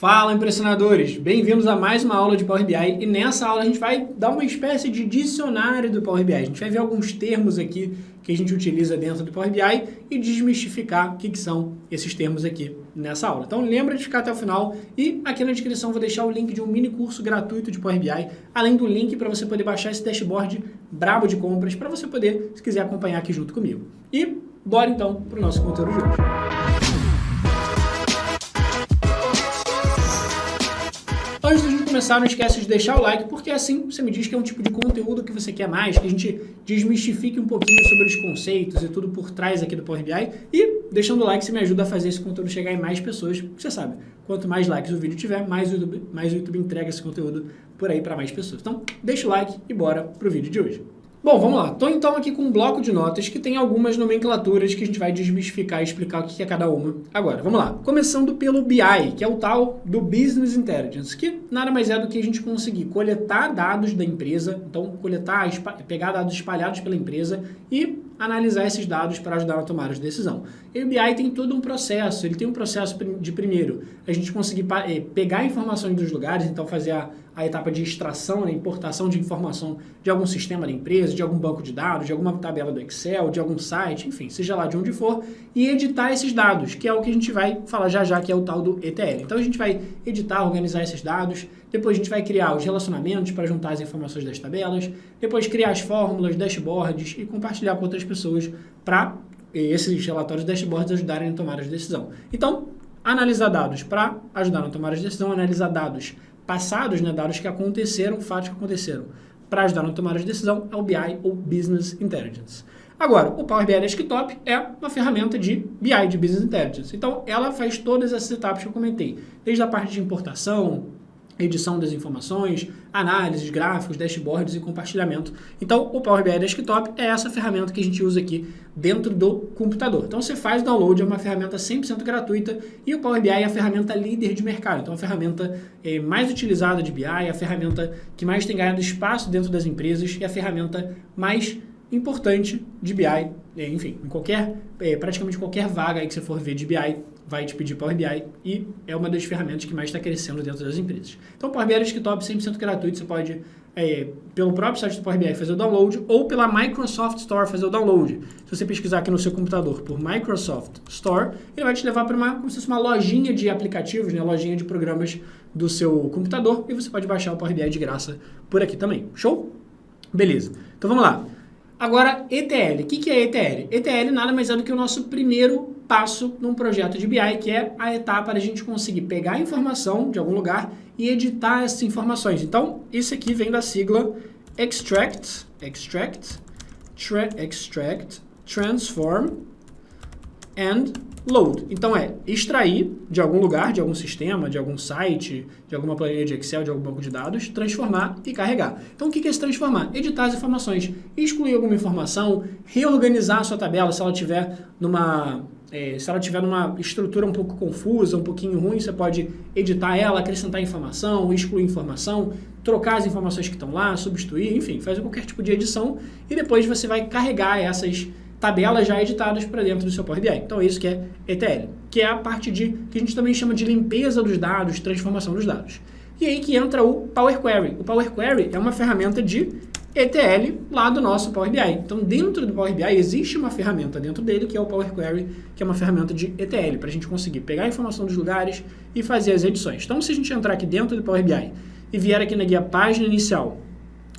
Fala, impressionadores! Bem-vindos a mais uma aula de Power BI e nessa aula a gente vai dar uma espécie de dicionário do Power BI. A gente vai ver alguns termos aqui que a gente utiliza dentro do Power BI e desmistificar o que são esses termos aqui nessa aula. Então lembra de ficar até o final e aqui na descrição eu vou deixar o link de um mini curso gratuito de Power BI, além do link para você poder baixar esse dashboard brabo de compras para você poder, se quiser, acompanhar aqui junto comigo. E bora então para o nosso conteúdo de hoje. Antes da gente começar, não esquece de deixar o like, porque assim você me diz que é um tipo de conteúdo que você quer mais, que a gente desmistifique um pouquinho sobre os conceitos e tudo por trás aqui do Power BI. E deixando o like, você me ajuda a fazer esse conteúdo chegar em mais pessoas, porque você sabe, quanto mais likes o vídeo tiver, mais o YouTube entrega esse conteúdo por aí para mais pessoas. Então, deixa o like e bora pro vídeo de hoje. Bom, vamos lá. Estou então aqui com um bloco de notas que tem algumas nomenclaturas que a gente vai desmistificar e explicar o que é cada uma agora. Vamos lá. Começando pelo BI, que é o tal do Business Intelligence, que nada mais é do que a gente conseguir coletar dados da empresa, então pegar dados espalhados pela empresa e analisar esses dados para ajudar a tomar a decisão. E o BI tem todo um processo, ele tem um processo de primeiro, a gente conseguir pegar informações dos lugares, então fazer a etapa de extração, importação de informação de algum sistema da empresa, de algum banco de dados, de alguma tabela do Excel, de algum site, enfim, seja lá de onde for, e editar esses dados, que é o que a gente vai falar já, que é o tal do ETL. Então a gente vai editar, organizar esses dados, depois a gente vai criar os relacionamentos para juntar as informações das tabelas, depois criar as fórmulas, dashboards e compartilhar com outras pessoas para esses relatórios dashboards ajudarem a tomar as decisões. Então, analisar dados para ajudar a tomar as decisões, analisar dados passados, dados que aconteceram, fatos que aconteceram, para ajudar a tomar as decisões, é o BI ou Business Intelligence. Agora, o Power BI Desktop é uma ferramenta de BI, de Business Intelligence. Então, ela faz todas essas etapas que eu comentei, desde a parte de importação, edição das informações, análises, gráficos, dashboards e compartilhamento. Então, o Power BI Desktop é essa ferramenta que a gente usa aqui dentro do computador. Então, você faz download, é uma ferramenta 100% gratuita e o Power BI é a ferramenta líder de mercado. Então, a ferramenta mais utilizada de BI, a ferramenta que mais tem ganhado espaço dentro das empresas e a ferramenta mais importante de BI, enfim, praticamente qualquer vaga aí que você for ver de BI, vai te pedir Power BI e é uma das ferramentas que mais está crescendo dentro das empresas. Então, Power BI Desktop 100% gratuito, você pode, pelo próprio site do Power BI, fazer o download ou pela Microsoft Store fazer o download. Se você pesquisar aqui no seu computador por Microsoft Store, ele vai te levar para como se fosse uma lojinha de aplicativos, lojinha de programas do seu computador e você pode baixar o Power BI de graça por aqui também. Show? Beleza. Então, vamos lá. Agora, ETL. O que é ETL? ETL nada mais é do que o nosso primeiro passo num projeto de BI, que é a etapa da gente conseguir pegar a informação de algum lugar e editar essas informações. Então, isso aqui vem da sigla Extract, Transform and Load. Então extrair de algum lugar, de algum sistema, de algum site, de alguma planilha de Excel, de algum banco de dados, transformar e carregar. Então o que é se transformar? Editar as informações, excluir alguma informação, reorganizar a sua tabela se ela tiver numa estrutura um pouco confusa, um pouquinho ruim, você pode editar ela, acrescentar informação, excluir informação, trocar as informações que estão lá, substituir, enfim, fazer qualquer tipo de edição e depois você vai carregar essas tabelas já editadas para dentro do seu Power BI. Então é isso que é ETL, que é a parte que a gente também chama de limpeza dos dados, transformação dos dados. E aí que entra o Power Query. O Power Query é uma ferramenta de ETL lá do nosso Power BI. Então dentro do Power BI existe uma ferramenta dentro dele que é o Power Query, que é uma ferramenta de ETL, para a gente conseguir pegar a informação dos lugares e fazer as edições. Então se a gente entrar aqui dentro do Power BI e vier aqui na guia página inicial,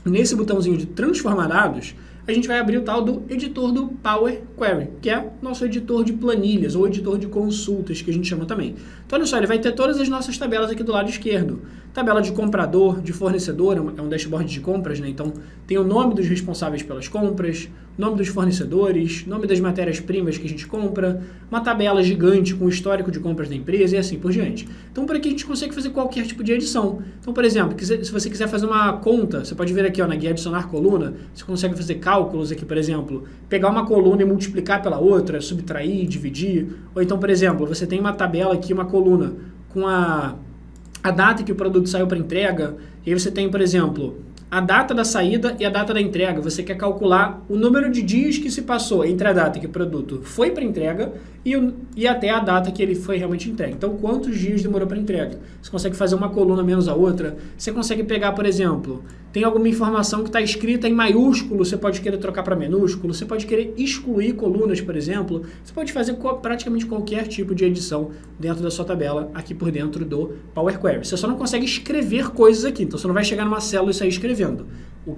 nesse botãozinho de transformar dados, a gente vai abrir o tal do editor do Power Query, que é nosso editor de planilhas ou editor de consultas, que a gente chama também. Então, olha só, ele vai ter todas as nossas tabelas aqui do lado esquerdo. Tabela de comprador, de fornecedor, é um dashboard de compras, Então, tem o nome dos responsáveis pelas compras, nome dos fornecedores, nome das matérias-primas que a gente compra, uma tabela gigante com o histórico de compras da empresa e assim por diante. Então, por aqui a gente consegue fazer qualquer tipo de edição. Então, por exemplo, se você quiser fazer uma conta, você pode ver aqui na guia adicionar coluna, você consegue fazer cálculos aqui, por exemplo, pegar uma coluna e multiplicar pela outra, subtrair, dividir. Ou então, por exemplo, você tem uma tabela aqui, uma coluna com a data que o produto saiu para entrega, e aí você tem, por exemplo, a data da saída e a data da entrega. Você quer calcular o número de dias que se passou entre a data que o produto foi para entrega e até a data que ele foi realmente entregue. Então, quantos dias demorou para entrega? Você consegue fazer uma coluna menos a outra. Você consegue pegar, por exemplo, tem alguma informação que está escrita em maiúsculo, você pode querer trocar para minúsculo, você pode querer excluir colunas, por exemplo. Você pode fazer praticamente qualquer tipo de edição dentro da sua tabela aqui por dentro do Power Query. Você só não consegue escrever coisas aqui, então você não vai chegar numa célula e sair escrevendo.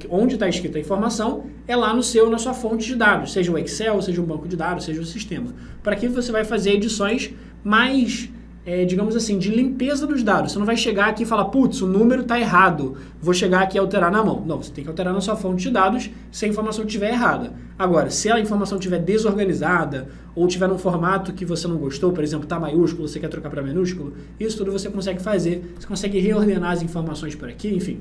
Onde está escrita a informação é lá na sua fonte de dados, seja o Excel, seja um banco de dados, seja o sistema. Para que você vai fazer edições mais, digamos assim, de limpeza dos dados. Você não vai chegar aqui e falar, putz, o número está errado, vou chegar aqui e alterar na mão. Não, você tem que alterar na sua fonte de dados se a informação estiver errada. Agora, se a informação estiver desorganizada ou estiver num formato que você não gostou, por exemplo, está maiúsculo, você quer trocar para minúsculo, isso tudo você consegue fazer, você consegue reordenar as informações por aqui, enfim.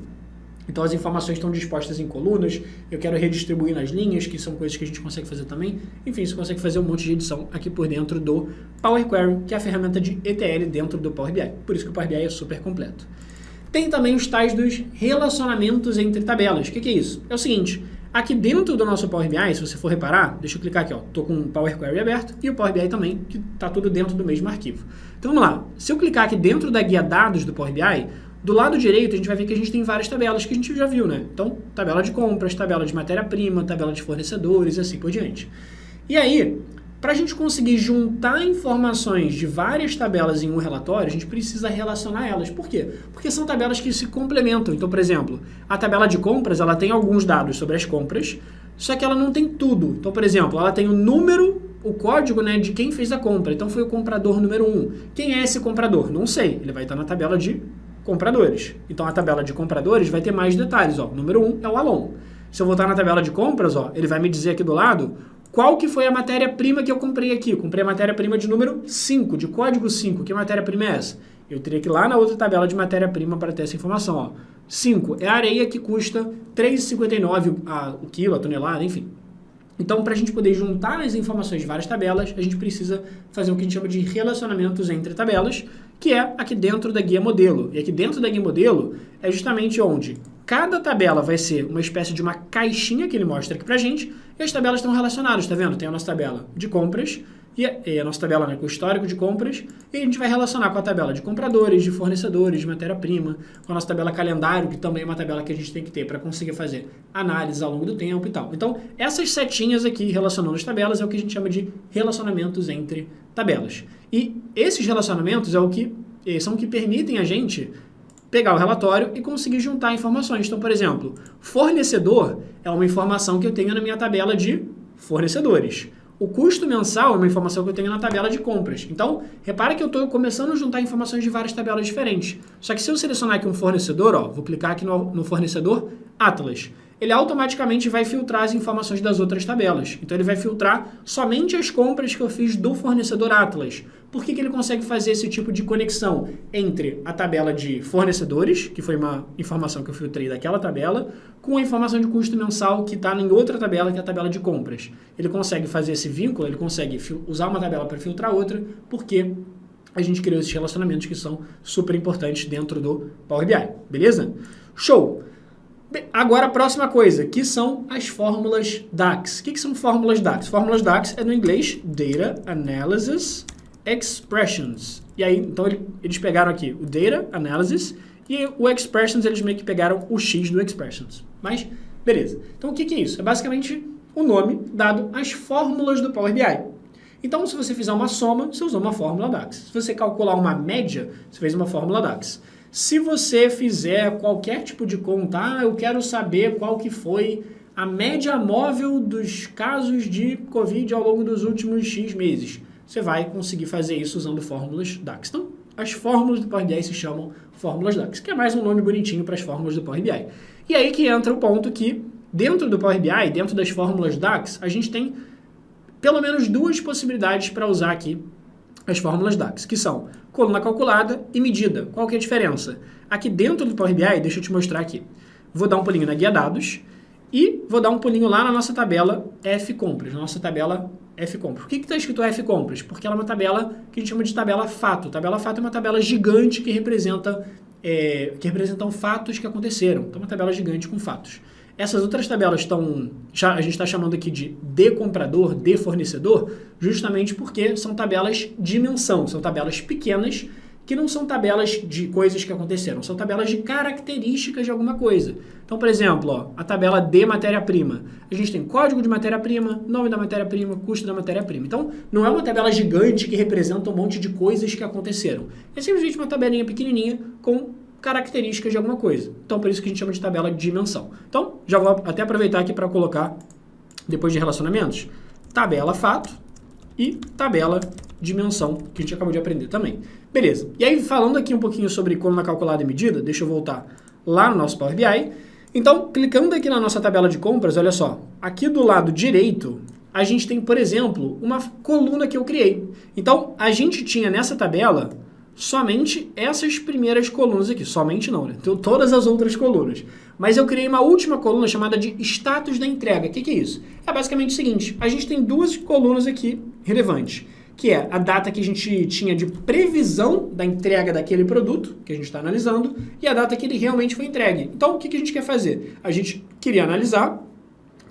Então as informações estão dispostas em colunas, eu quero redistribuir nas linhas, que são coisas que a gente consegue fazer também. Enfim, você consegue fazer um monte de edição aqui por dentro do Power Query, que é a ferramenta de ETL dentro do Power BI. Por isso que o Power BI é super completo. Tem também os tais dos relacionamentos entre tabelas. O que é isso? É o seguinte, aqui dentro do nosso Power BI, se você for reparar, deixa eu clicar aqui, estou com o Power Query aberto e o Power BI também, que está tudo dentro do mesmo arquivo. Então vamos lá, se eu clicar aqui dentro da guia dados do Power BI, do lado direito, a gente vai ver que a gente tem várias tabelas que a gente já viu, né? Então, tabela de compras, tabela de matéria-prima, tabela de fornecedores e assim por diante. E aí, para a gente conseguir juntar informações de várias tabelas em um relatório, a gente precisa relacionar elas. Por quê? Porque são tabelas que se complementam. Então, por exemplo, a tabela de compras, ela tem alguns dados sobre as compras, só que ela não tem tudo. Então, por exemplo, ela tem o número, o código, né, de quem fez a compra. Então, foi o comprador número 1. Quem é esse comprador? Não sei. Ele vai estar na tabela de compradores. Então, a tabela de compradores vai ter mais detalhes. Ó. O número 1 é o Alon. Se eu voltar na tabela de compras, ó, ele vai me dizer aqui do lado qual que foi a matéria-prima que eu comprei aqui. Eu comprei a matéria-prima de número 5, de código 5. Que matéria-prima é essa? Eu teria que ir lá na outra tabela de matéria-prima para ter essa informação. Ó. 5 é a areia que custa R$ 3,59 o quilo, a tonelada, enfim. Então, para a gente poder juntar as informações de várias tabelas, a gente precisa fazer o que a gente chama de relacionamentos entre tabelas, que é aqui dentro da guia modelo. E aqui dentro da guia modelo é justamente onde cada tabela vai ser uma espécie de uma caixinha que ele mostra aqui para a gente, e as tabelas estão relacionadas, tá vendo? Tem a nossa tabela de compras, e a nossa tabela, né, com o histórico de compras, e a gente vai relacionar com a tabela de compradores, de fornecedores, de matéria-prima, com a nossa tabela calendário, que também é uma tabela que a gente tem que ter para conseguir fazer análise ao longo do tempo e tal. Então, essas setinhas aqui relacionando as tabelas é o que a gente chama de relacionamentos entre tabelas. E esses relacionamentos são o que permitem a gente pegar o relatório e conseguir juntar informações. Então, por exemplo, fornecedor é uma informação que eu tenho na minha tabela de fornecedores. O custo mensal é uma informação que eu tenho na tabela de compras. Então, repara que eu estou começando a juntar informações de várias tabelas diferentes. Só que se eu selecionar aqui um fornecedor, ó, vou clicar aqui no fornecedor Atlas, ele automaticamente vai filtrar as informações das outras tabelas. Então, ele vai filtrar somente as compras que eu fiz do fornecedor Atlas. Por que ele consegue fazer esse tipo de conexão entre a tabela de fornecedores, que foi uma informação que eu filtrei daquela tabela, com a informação de custo mensal que está em outra tabela, que é a tabela de compras? Ele consegue fazer esse vínculo, ele consegue usar uma tabela para filtrar outra, porque a gente criou esses relacionamentos que são super importantes dentro do Power BI, beleza? Show! Agora a próxima coisa, que são as fórmulas DAX. O que são fórmulas DAX? Fórmulas DAX é no inglês Data Analysis Expressions. E aí, então eles pegaram aqui o Data Analysis e o Expressions, eles meio que pegaram o X do Expressions. Mas, beleza. Então o que é isso? É basicamente o nome dado às fórmulas do Power BI. Então, se você fizer uma soma, você usou uma fórmula DAX. Se você calcular uma média, você fez uma fórmula DAX. Se você fizer qualquer tipo de conta, eu quero saber qual que foi a média móvel dos casos de Covid ao longo dos últimos X meses. Você vai conseguir fazer isso usando fórmulas DAX. Então, as fórmulas do Power BI se chamam fórmulas DAX, que é mais um nome bonitinho para as fórmulas do Power BI. E aí que entra o ponto que, dentro do Power BI, dentro das fórmulas DAX, a gente tem pelo menos duas possibilidades para usar aqui as fórmulas DAX, que são coluna calculada e medida. Qual que é a diferença? Aqui dentro do Power BI, deixa eu te mostrar aqui. Vou dar um pulinho na guia dados e vou dar um pulinho lá na nossa tabela F-Compras, nossa tabela F-Compras. Por que está escrito F-Compras? Porque ela é uma tabela que a gente chama de tabela fato. Tabela fato é uma tabela gigante que representam fatos que aconteceram. Então, uma tabela gigante com fatos. Essas outras tabelas a gente está chamando aqui de comprador, de fornecedor, justamente porque são tabelas de menção, são tabelas pequenas, que não são tabelas de coisas que aconteceram, são tabelas de características de alguma coisa. Então, por exemplo, ó, a tabela de matéria-prima. A gente tem código de matéria-prima, nome da matéria-prima, custo da matéria-prima. Então, não é uma tabela gigante que representa um monte de coisas que aconteceram. É simplesmente uma tabelinha pequenininha com características de alguma coisa. Então, por isso que a gente chama de tabela de dimensão. Então, já vou até aproveitar aqui para colocar, depois de relacionamentos, tabela fato e tabela dimensão, que a gente acabou de aprender também. Beleza. E aí, falando aqui um pouquinho sobre coluna calculada e medida, deixa eu voltar lá no nosso Power BI. Então, clicando aqui na nossa tabela de compras, olha só, aqui do lado direito, a gente tem, por exemplo, uma coluna que eu criei. Então, a gente tinha nessa tabela somente essas primeiras colunas aqui. Somente não, né? Então, todas as outras colunas. Mas eu criei uma última coluna chamada de status da entrega. O que é isso? É basicamente o seguinte, a gente tem duas colunas aqui relevantes, que é a data que a gente tinha de previsão da entrega daquele produto, que a gente está analisando, e a data que ele realmente foi entregue. Então, o que a gente quer fazer? A gente queria analisar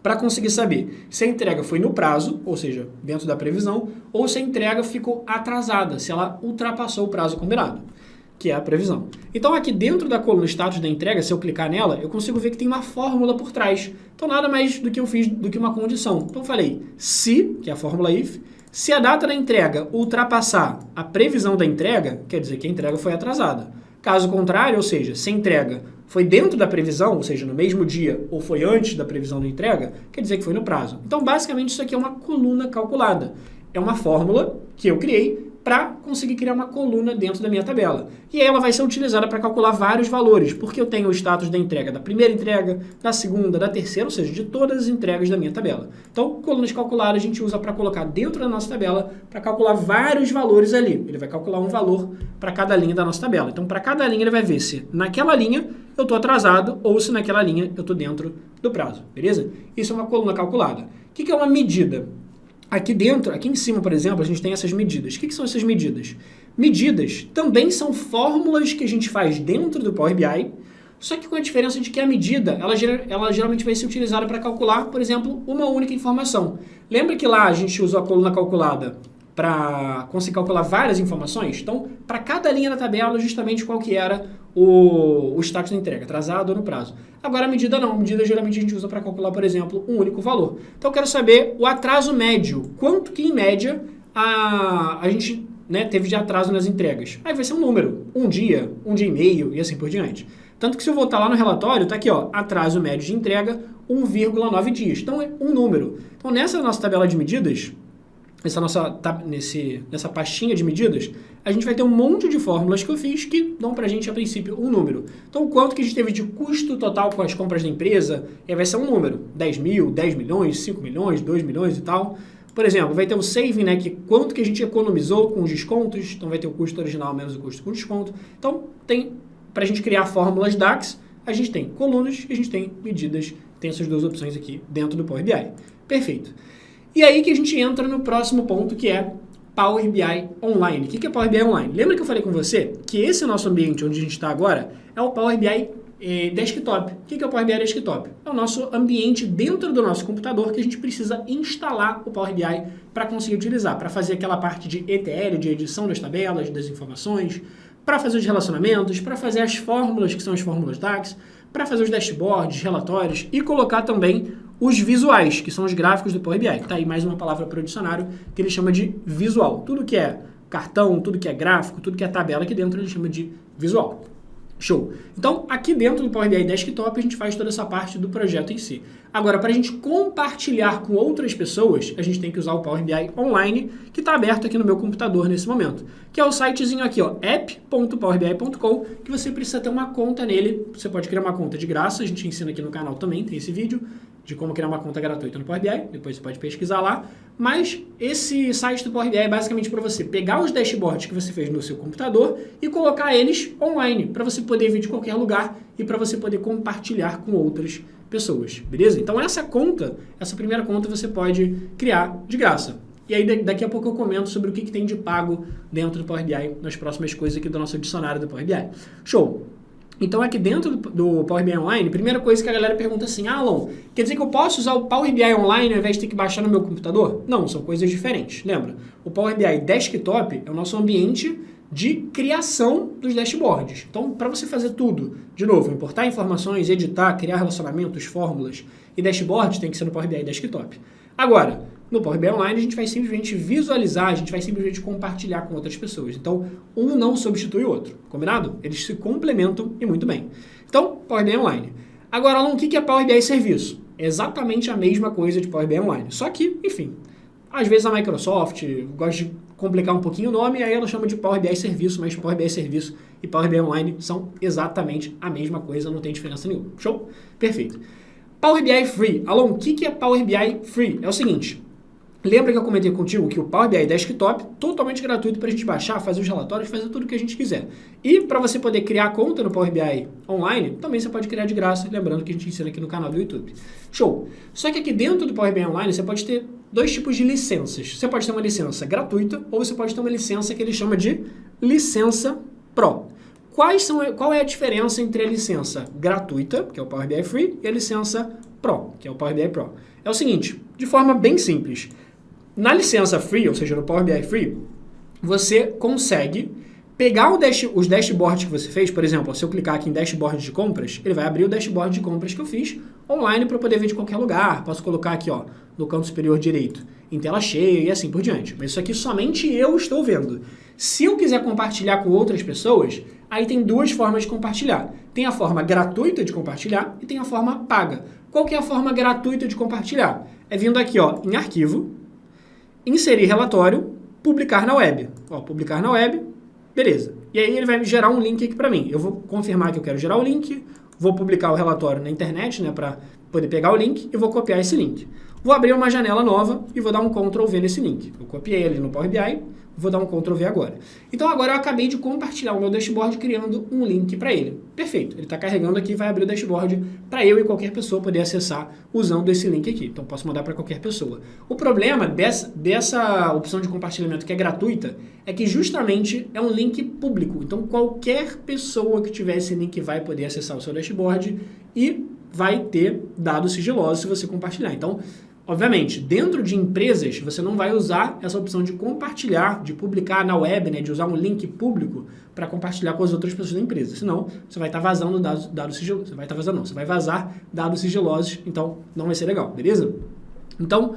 para conseguir saber se a entrega foi no prazo, ou seja, dentro da previsão, ou se a entrega ficou atrasada, se ela ultrapassou o prazo combinado, que é a previsão. Então, aqui dentro da coluna status da entrega, se eu clicar nela, eu consigo ver que tem uma fórmula por trás. Então, nada mais do que eu fiz do que uma condição. Então, eu falei se, que é a fórmula if, se a data da entrega ultrapassar a previsão da entrega, quer dizer que a entrega foi atrasada. Caso contrário, ou seja, se a entrega foi dentro da previsão, ou seja, no mesmo dia, ou foi antes da previsão da entrega, quer dizer que foi no prazo. Então, basicamente, isso aqui é uma coluna calculada. É uma fórmula que eu criei para conseguir criar uma coluna dentro da minha tabela. E aí ela vai ser utilizada para calcular vários valores, porque eu tenho o status da entrega da primeira entrega, da segunda, da terceira, ou seja, de todas as entregas da minha tabela. Então, colunas calculadas a gente usa para colocar dentro da nossa tabela, para calcular vários valores ali. Ele vai calcular um valor para cada linha da nossa tabela. Então, para cada linha ele vai ver se naquela linha eu estou atrasado ou se naquela linha eu estou dentro do prazo, beleza? Isso é uma coluna calculada. O que é uma medida? Aqui dentro, aqui em cima, por exemplo, a gente tem essas medidas. O que são essas medidas? Medidas também são fórmulas que a gente faz dentro do Power BI, só que com a diferença de que a medida, ela geralmente vai ser utilizada para calcular, por exemplo, uma única informação. Lembra que lá a gente usou a coluna calculada para conseguir calcular várias informações? Então, para cada linha da tabela, justamente qual que era o status da entrega, atrasado ou no prazo. Agora, a medida não. A medida geralmente a gente usa para calcular, por exemplo, um único valor. Então, eu quero saber o atraso médio. Quanto que, em média, a gente teve de atraso nas entregas. Aí vai ser um número. Um dia e meio e assim por diante. Tanto que se eu voltar lá no relatório, tá aqui, ó, atraso médio de entrega, 1,9 dias. Então, é um número. Então, nessa nossa tabela de medidas, nessa pastinha de medidas, a gente vai ter um monte de fórmulas que eu fiz que dão pra gente, a princípio, um número. Então, quanto que a gente teve de custo total com as compras da empresa, vai ser um número. 10 mil, 10 milhões, 5 milhões, 2 milhões e tal. Por exemplo, vai ter o saving, que quanto que a gente economizou com os descontos. Então, vai ter o custo original menos o custo com desconto. Então, pra gente criar fórmulas DAX, a gente tem colunas e a gente tem medidas. Tem essas duas opções aqui dentro do Power BI. Perfeito. E aí que a gente entra no próximo ponto, que é Power BI Online. O que é Power BI Online? Lembra que eu falei com você que esse nosso ambiente onde a gente está agora é o Power BI Desktop. O que é o Power BI Desktop? É o nosso ambiente dentro do nosso computador que a gente precisa instalar o Power BI para conseguir utilizar, para fazer aquela parte de ETL, de edição das tabelas, das informações, para fazer os relacionamentos, para fazer as fórmulas, que são as fórmulas DAX, para fazer os dashboards, relatórios e colocar também os visuais, que são os gráficos do Power BI. Está aí mais uma palavra para o dicionário que ele chama de visual. Tudo que é cartão, tudo que é gráfico, tudo que é tabela aqui dentro ele chama de visual. Show! Então, aqui dentro do Power BI Desktop, a gente faz toda essa parte do projeto em si. Agora, para a gente compartilhar com outras pessoas, a gente tem que usar o Power BI Online, que está aberto aqui no meu computador nesse momento, que é o sitezinho aqui, ó, app.powerbi.com, que você precisa ter uma conta nele. Você pode criar uma conta de graça, a gente ensina aqui no canal também, tem esse vídeo de como criar uma conta gratuita no Power BI, depois você pode pesquisar lá. Mas esse site do Power BI é basicamente para você pegar os dashboards que você fez no seu computador e colocar eles online, para você poder vir de qualquer lugar e para você poder compartilhar com outras pessoas, beleza? Então essa primeira conta você pode criar de graça. E aí daqui a pouco eu comento sobre o que tem de pago dentro do Power BI nas próximas coisas aqui do nosso dicionário do Power BI. Show! Então, aqui dentro do Power BI Online, a primeira coisa que a galera pergunta assim, Alon, quer dizer que eu posso usar o Power BI Online ao invés de ter que baixar no meu computador? Não, são coisas diferentes. Lembra? O Power BI Desktop é o nosso ambiente de criação dos dashboards. Então, para você fazer tudo, de novo, importar informações, editar, criar relacionamentos, fórmulas e dashboards, tem que ser no Power BI Desktop. Agora, no Power BI Online, a gente vai simplesmente visualizar, a gente vai simplesmente compartilhar com outras pessoas. Então, um não substitui o outro, combinado? Eles se complementam e muito bem. Então, Power BI Online. Agora, Alan, o que é Power BI Serviço? É exatamente a mesma coisa de Power BI Online. Só que, enfim, às vezes a Microsoft gosta de complicar um pouquinho o nome, e aí ela chama de Power BI Serviço, mas Power BI Serviço e Power BI Online são exatamente a mesma coisa, não tem diferença nenhuma. Show? Perfeito. Power BI Free. Alon, o que é Power BI Free? É o seguinte, lembra que eu comentei contigo que o Power BI Desktop, totalmente gratuito para a gente baixar, fazer os relatórios, fazer tudo o que a gente quiser. E para você poder criar conta no Power BI Online, também você pode criar de graça, lembrando que a gente ensina aqui no canal do YouTube. Show! Só que aqui dentro do Power BI Online você pode ter dois tipos de licenças. Você pode ter uma licença gratuita ou você pode ter uma licença que ele chama de licença Pro. Qual é a diferença entre a licença gratuita, que é o Power BI Free, e a licença Pro, que é o Power BI Pro? É o seguinte, de forma bem simples, na licença Free, ou seja, no Power BI Free, você consegue pegar os dashboards que você fez, por exemplo, se eu clicar aqui em dashboard de compras, ele vai abrir o dashboard de compras que eu fiz online para eu poder ver de qualquer lugar. Posso colocar aqui ó, no canto superior direito, em tela cheia e assim por diante. Mas isso aqui somente eu estou vendo. Se eu quiser compartilhar com outras pessoas, aí tem duas formas de compartilhar. Tem a forma gratuita de compartilhar e tem a forma paga. Qual que é a forma gratuita de compartilhar? É vindo aqui ó, em arquivo, inserir relatório, publicar na web. Ó, publicar na web, beleza. E aí ele vai me gerar um link aqui para mim. Eu vou confirmar que eu quero gerar o link, vou publicar o relatório na internet, né, para poder pegar o link e vou copiar esse link. Vou abrir uma janela nova e vou dar um Ctrl V nesse link. Eu copiei ele no Power BI, vou dar um Ctrl V agora. Então agora eu acabei de compartilhar o meu dashboard criando um link para ele. Perfeito, ele está carregando aqui e vai abrir o dashboard para eu e qualquer pessoa poder acessar usando esse link aqui. Então posso mandar para qualquer pessoa. O problema dessa opção de compartilhamento que é gratuita é que justamente é um link público. Então qualquer pessoa que tiver esse link vai poder acessar o seu dashboard e vai ter dados sigilosos se você compartilhar. Então, obviamente, dentro de empresas, você não vai usar essa opção de compartilhar, de publicar na web, né, de usar um link público para compartilhar com as outras pessoas da empresa. Senão, você vai estar vazando dados sigilosos. Você vai estar vazando, não. Você vai vazar dados sigilosos, então não vai ser legal, beleza? Então,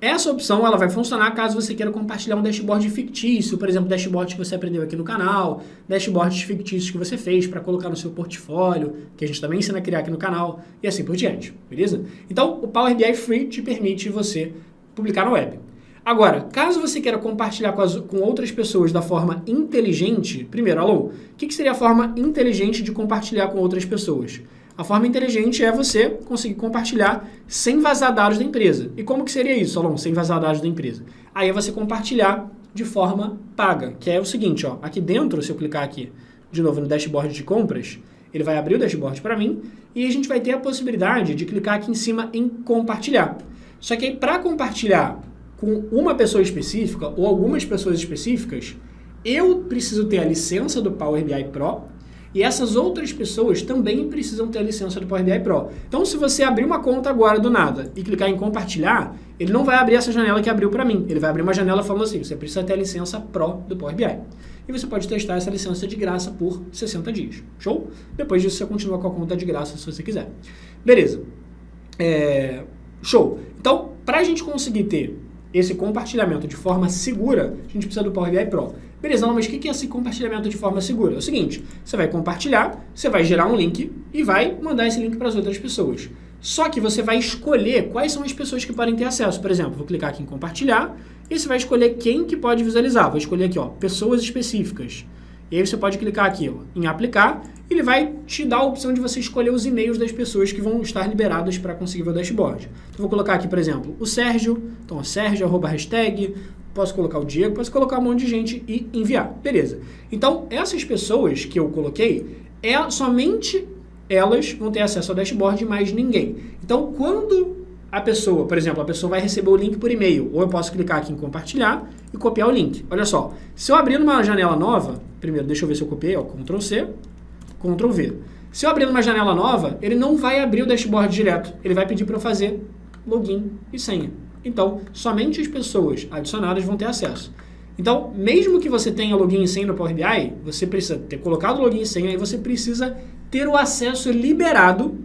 essa opção ela vai funcionar caso você queira compartilhar um dashboard fictício, por exemplo, dashboard que você aprendeu aqui no canal, dashboards fictícios que você fez para colocar no seu portfólio, que a gente também ensina a criar aqui no canal, e assim por diante, beleza? Então, o Power BI Free te permite você publicar na web. Agora, caso você queira compartilhar com outras pessoas da forma inteligente, primeiro, alô, o que seria a forma inteligente de compartilhar com outras pessoas? A forma inteligente é você conseguir compartilhar sem vazar dados da empresa. E como que seria isso, Alon, sem vazar dados da empresa? Aí é você compartilhar de forma paga, que é o seguinte, ó, aqui dentro, se eu clicar aqui de novo no dashboard de compras, ele vai abrir o dashboard para mim e a gente vai ter a possibilidade de clicar aqui em cima em compartilhar. Só que aí para compartilhar com uma pessoa específica ou algumas pessoas específicas, eu preciso ter a licença do Power BI Pro e essas outras pessoas também precisam ter a licença do Power BI Pro. Então, se você abrir uma conta agora do nada e clicar em compartilhar, ele não vai abrir essa janela que abriu para mim. Ele vai abrir uma janela falando assim, você precisa ter a licença Pro do Power BI. E você pode testar essa licença de graça por 60 dias. Show? Depois disso, você continua com a conta de graça se você quiser. Beleza. Show. Então, para a gente conseguir ter esse compartilhamento de forma segura, a gente precisa do Power BI Pro. Beleza, não, mas o que é esse compartilhamento de forma segura? É o seguinte, você vai compartilhar, você vai gerar um link e vai mandar esse link para as outras pessoas. Só que você vai escolher quais são as pessoas que podem ter acesso. Por exemplo, vou clicar aqui em compartilhar e você vai escolher quem que pode visualizar. Vou escolher aqui, ó, pessoas específicas. E aí você pode clicar aqui ó, em aplicar e ele vai te dar a opção de você escolher os e-mails das pessoas que vão estar liberadas para conseguir ver o dashboard. Então, vou colocar aqui, por exemplo, o Sérgio. Então, Sérgio, #hashtag. Posso colocar o Diego, posso colocar um monte de gente e enviar. Beleza. Então, essas pessoas que eu coloquei, somente elas vão ter acesso ao dashboard e mais ninguém. Então, quando a pessoa, por exemplo, a pessoa vai receber o link por e-mail, ou eu posso clicar aqui em compartilhar e copiar o link. Olha só, se eu abrir numa janela nova, primeiro, deixa eu ver se eu copiei, ó, Ctrl+C, Ctrl V. Se eu abrir numa janela nova, ele não vai abrir o dashboard direto. Ele vai pedir para eu fazer login e senha. Então, somente as pessoas adicionadas vão ter acesso. Então, mesmo que você tenha login e senha no Power BI, você precisa ter colocado login e senha e você precisa ter o acesso liberado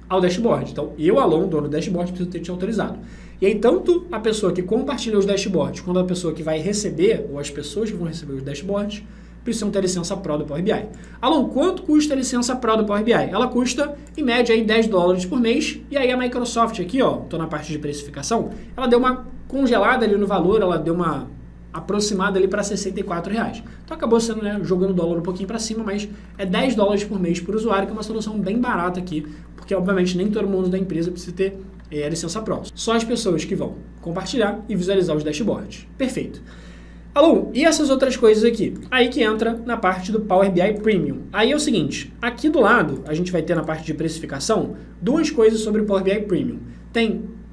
ao dashboard. Então, eu, Alon, dono do dashboard, preciso ter te autorizado. E aí, tanto a pessoa que compartilha os dashboards, quanto a pessoa que vai receber, ou as pessoas que vão receber os dashboards, precisam ter a licença Pro do Power BI. Alon, quanto custa a licença Pro do Power BI? Ela custa, em média, aí, $10 por mês. E aí a Microsoft aqui, ó, estou na parte de precificação, ela deu uma congelada ali no valor, ela deu uma aproximada ali para R$64. Então acabou sendo, né, jogando o dólar um pouquinho para cima, mas é $10 por mês por usuário, que é uma solução bem barata aqui, porque obviamente nem todo mundo da empresa precisa ter a licença Pro. Só as pessoas que vão compartilhar e visualizar os dashboards. Perfeito. Alô, e essas outras coisas aqui? Aí que entra na parte do Power BI Premium. Aí é o seguinte, aqui do lado, a gente vai ter na parte de precificação, duas coisas sobre o Power BI Premium.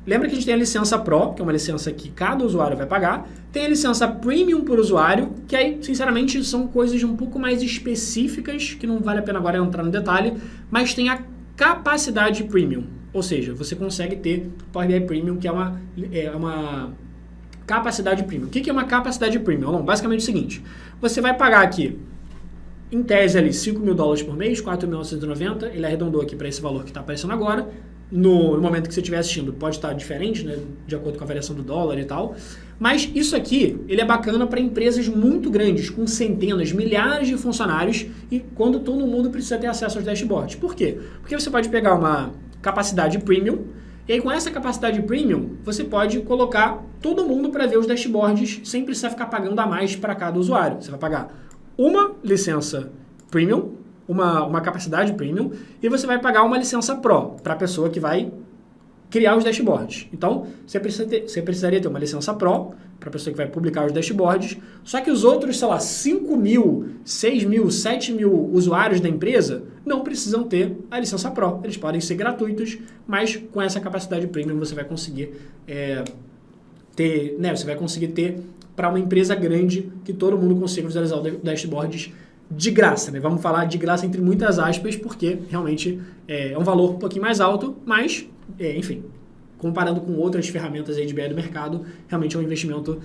Lembra que a gente tem a licença Pro, que é uma licença que cada usuário vai pagar. Tem a licença Premium por usuário, que aí, sinceramente, são coisas um pouco mais específicas, que não vale a pena agora entrar no detalhe, mas tem a capacidade Premium. Ou seja, você consegue ter Power BI Premium, que é uma capacidade Premium. O que é uma capacidade Premium? Bom, basicamente é o seguinte, você vai pagar aqui, em tese ali, $5.000 por mês, R$4.990, ele arredondou aqui para esse valor que está aparecendo agora. No momento que você estiver assistindo, pode estar diferente, né, de acordo com a variação do dólar e tal. Mas isso aqui, ele é bacana para empresas muito grandes, com centenas, milhares de funcionários e quando todo mundo precisa ter acesso aos dashboards. Por quê? Porque você pode pegar uma capacidade premium e aí com essa capacidade premium, você pode colocar todo mundo para ver os dashboards sem precisar ficar pagando a mais para cada usuário. Você vai pagar uma licença premium, uma capacidade premium, e você vai pagar uma licença Pro para a pessoa que vai criar os dashboards. Então, você precisaria ter uma licença Pro para a pessoa que vai publicar os dashboards, só que os outros, sei lá, 5.000, 6.000, 7.000 usuários da empresa não precisam ter a licença Pro. Eles podem ser gratuitos, mas com essa capacidade premium você vai conseguir ter para uma empresa grande que todo mundo consiga visualizar os dashboards de graça, né? Vamos falar de graça entre muitas aspas, porque realmente é um valor um pouquinho mais alto, mas, enfim, comparando com outras ferramentas aí de BI do mercado, realmente é um investimento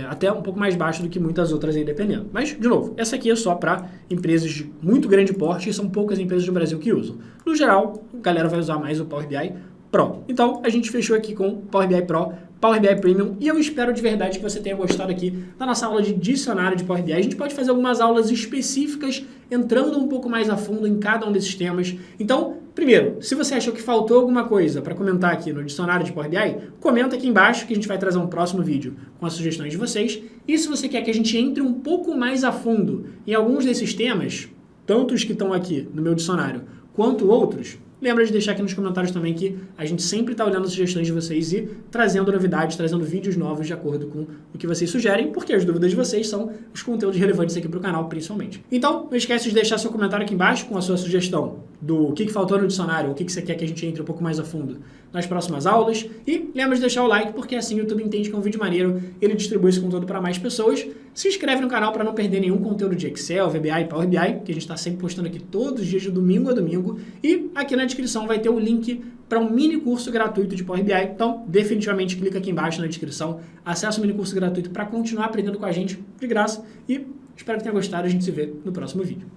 até um pouco mais baixo do que muitas outras aí, dependendo. Mas, de novo, essa aqui é só para empresas de muito grande porte e são poucas empresas do Brasil que usam. No geral, a galera vai usar mais o Power BI Pro. Então, a gente fechou aqui com Power BI Pro, Power BI Premium, e eu espero de verdade que você tenha gostado aqui da nossa aula de dicionário de Power BI. A gente pode fazer algumas aulas específicas, entrando um pouco mais a fundo em cada um desses temas. Então, primeiro, se você achou que faltou alguma coisa para comentar aqui no dicionário de Power BI, comenta aqui embaixo que a gente vai trazer um próximo vídeo com as sugestões de vocês. E se você quer que a gente entre um pouco mais a fundo em alguns desses temas, tanto os que estão aqui no meu dicionário, quanto outros, lembra de deixar aqui nos comentários também que a gente sempre está olhando as sugestões de vocês e trazendo novidades, trazendo vídeos novos de acordo com o que vocês sugerem, porque as dúvidas de vocês são os conteúdos relevantes aqui para o canal, principalmente. Então, não esquece de deixar seu comentário aqui embaixo com a sua sugestão do que faltou no dicionário, o que você quer que a gente entre um pouco mais a fundo nas próximas aulas. E lembra de deixar o like, porque assim o YouTube entende que é um vídeo maneiro, ele distribui esse conteúdo para mais pessoas. Se inscreve no canal para não perder nenhum conteúdo de Excel, VBA e Power BI, que a gente está sempre postando aqui todos os dias de domingo a domingo. E aqui na descrição vai ter o link para um mini curso gratuito de Power BI. Então, definitivamente clica aqui embaixo na descrição, acessa o mini curso gratuito para continuar aprendendo com a gente de graça. E espero que tenha gostado, a gente se vê no próximo vídeo.